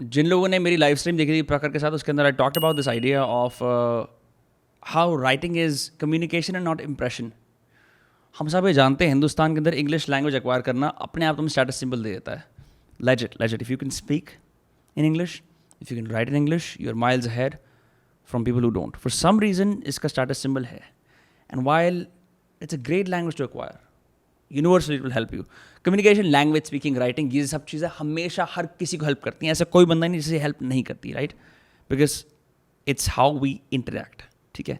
जिन लोगों ने मेरी लाइव स्ट्रीम देखी थी प्रखर के साथ, उसके अंदर I talked about this idea of how writing is communication and not impression. हम सब ये जानते हैं हिंदुस्तान के अंदर इंग्लिश लैंग्वेज एक्वायर करना अपने आप तुम्हें स्टेटस सिंबल दे देता है. Legit if you can speak in English, if you can write in English, you are miles ahead from people who don't. For some reason इसका स्टेटस सिंबल है. And while it's a great language to acquire, universally it will help you. Communication, language, speaking, writing, ये सब चीज़ें हमेशा हर किसी को help करती हैं. ऐसा कोई बंदा नहीं जिसे हेल्प नहीं करती, right? Because it's how we interact. ठीक है.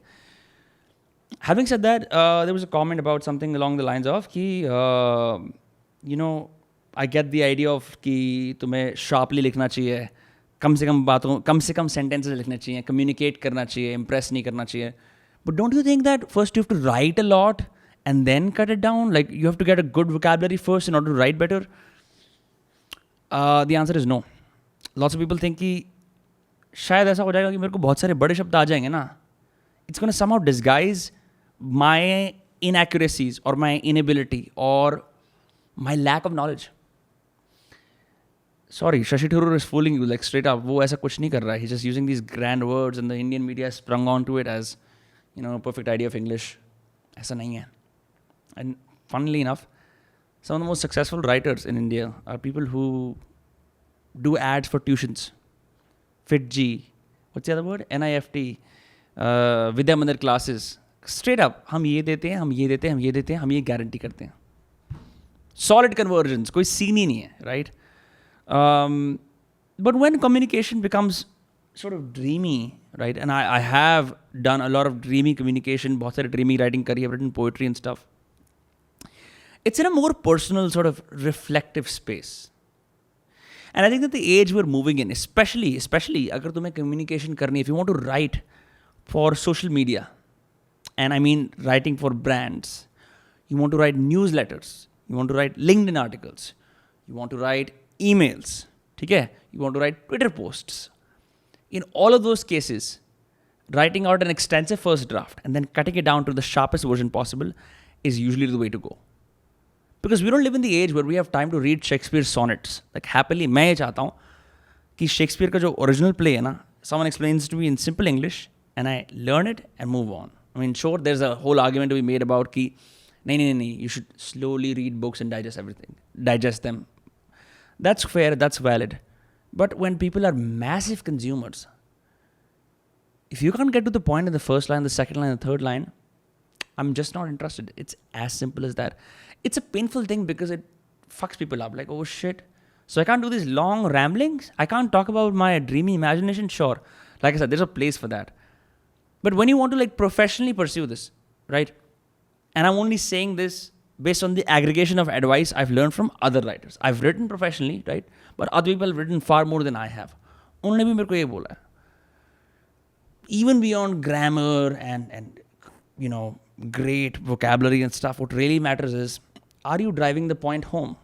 Having said that, there was a comment about something along the lines of कि I get the idea of कि तुम्हें sharply लिखना चाहिए, कम से कम sentences लिखने चाहिए, communicate करना चाहिए, impress नहीं करना चाहिए. But don't you think that first you have to write a lot and then cut it down? Like you have to get a good vocabulary first in order to write better? The answer is no. Lots of people think कि शायद ऐसा हो जाएगा कि मेरे को बहुत सारे बड़े शब्द आ जाएंगे ना. It's going to somehow disguise my inaccuracies or my inability or my lack of knowledge. Sorry, Shashi Tharoor is fooling you, like straight up. वो ऐसा कुछ नहीं कर रहा है. He's just using these grand words and the Indian media has sprung onto it as, a perfect idea of English. ऐसा नहीं है. And funnily enough, some of the most successful writers in India are people who do ads for tuitions. FitG, what's the other word? NIFT, Vidya Mandir classes. Straight up, हम ये देते हैं, हम ये देते हैं, हम ये देते हैं, हम ये गारंटी करते हैं. Solid conversions, कोई सीन ही नहीं है, right? But when communication becomes sort of dreamy, right? And I have done a lot of dreamy communication, बहुत सारे dreamy writing करी, I've written poetry and stuff. It's in a more personal sort of reflective space. And I think that the age we're moving in, especially अगर तुम्हें communication करनी, if you want to write for social media, and I mean writing for brands, you want to write newsletters, you want to write LinkedIn articles, you want to write emails, ठीक है? You want to write Twitter posts. In all of those cases, writing out an extensive first draft and then cutting it down to the sharpest version possible is usually the way to go. Because we don't live in the age where we have time to read Shakespeare's sonnets. Like happily, मैं ये चाहता हूँ कि Shakespeare का जो original play है ना, someone explains to me in simple English and I learn it and move on. I mean, sure, there's a whole argument to be made about कि नहीं, you should slowly read books and digest them. That's fair, that's valid. But when people are massive consumers, if you can't get to the point in the first line, the second line, the third line, I'm just not interested. It's as simple as that. It's a painful thing because it fucks people up. Like, oh shit. So I can't do these long ramblings. I can't talk about my dreamy imagination. Sure. Like I said, there's a place for that. But when you want to like professionally pursue this, right? And I'm only saying this based on the aggregation of advice I've learned from other writers. I've written professionally, right? But other people have written far more than I have. उन्होंने भी मेरे को ये बोला है. Even beyond grammar and great vocabulary and stuff, what really matters is, are you driving the point home?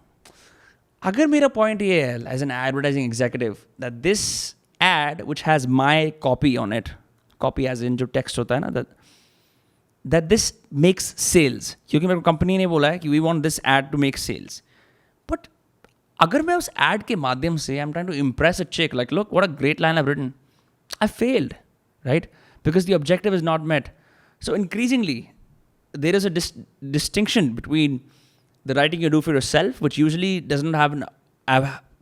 अगर मेरा point ये है as an advertising executive that this ad which has my copy on it, copy as in जो text होता है ना, that this makes sales, क्योंकि मेरे को कंपनी ने बोला है कि we want this ad to make sales. But अगर मैं उस ad के माध्यम से I'm trying to impress a chick, like look what a great line I've written, I failed, right? Because the objective is not met. So increasingly, there is a distinction between the writing you do for yourself, which usually doesn't have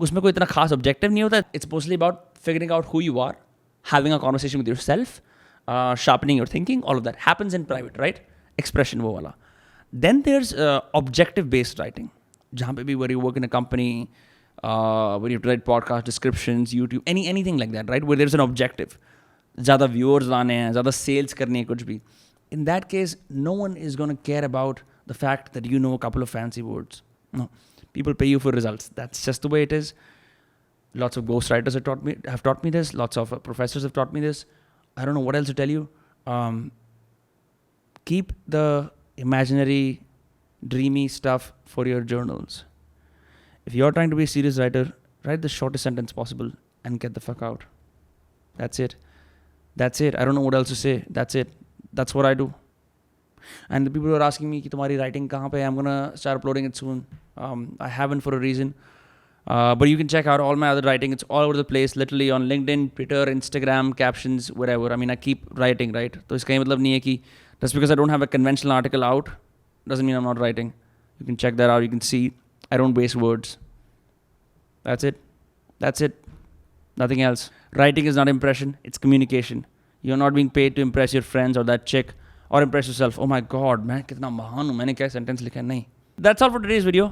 उसमें कोई इतना खास objective नहीं होता. It's mostly about figuring out who you are, having a conversation with yourself, sharpening your thinking. All of that happens in private, right? Expression वो वाला. Then there's objective-based writing, जहाँ पे भी where you work in a company, where you have to write podcast descriptions, YouTube, anything like that, right? Where there's an objective. ज़्यादा viewers लाने हैं, ज़्यादा sales करनी है कुछ भी. In that case, no one is going to care about the fact that you know a couple of fancy words. No. People pay you for results. That's just the way it is. Lots of ghostwriters have taught me this. Lots of professors have taught me this. I don't know what else to tell you. Keep the imaginary, dreamy stuff for your journals. If you're trying to be a serious writer, write the shortest sentence possible and get the fuck out. That's it. I don't know what else to say. That's it. That's what I do. And the people who are asking me कि तुम्हारी writing कहाँ पे है, I'm gonna start uploading it soon. I haven't for a reason. But you can check out all my other writing. It's all over the place, literally on LinkedIn, Twitter, Instagram, captions, wherever. I mean, I keep writing, right? तो इसका ये मतलब नहीं है कि just because I don't have a conventional article out doesn't mean I'm not writing. You can check that out. You can see I don't waste words. That's it. That's it. Nothing else. Writing is not impression. It's communication. You're not being paid to impress your friends or that chick or impress yourself. Oh my God, मैं कितना महान हूँ. मैंने क्या sentence लिखा है? नहीं. That's all for today's video.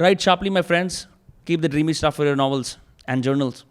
Write sharply, my friends. Keep the dreamy stuff for your novels and journals.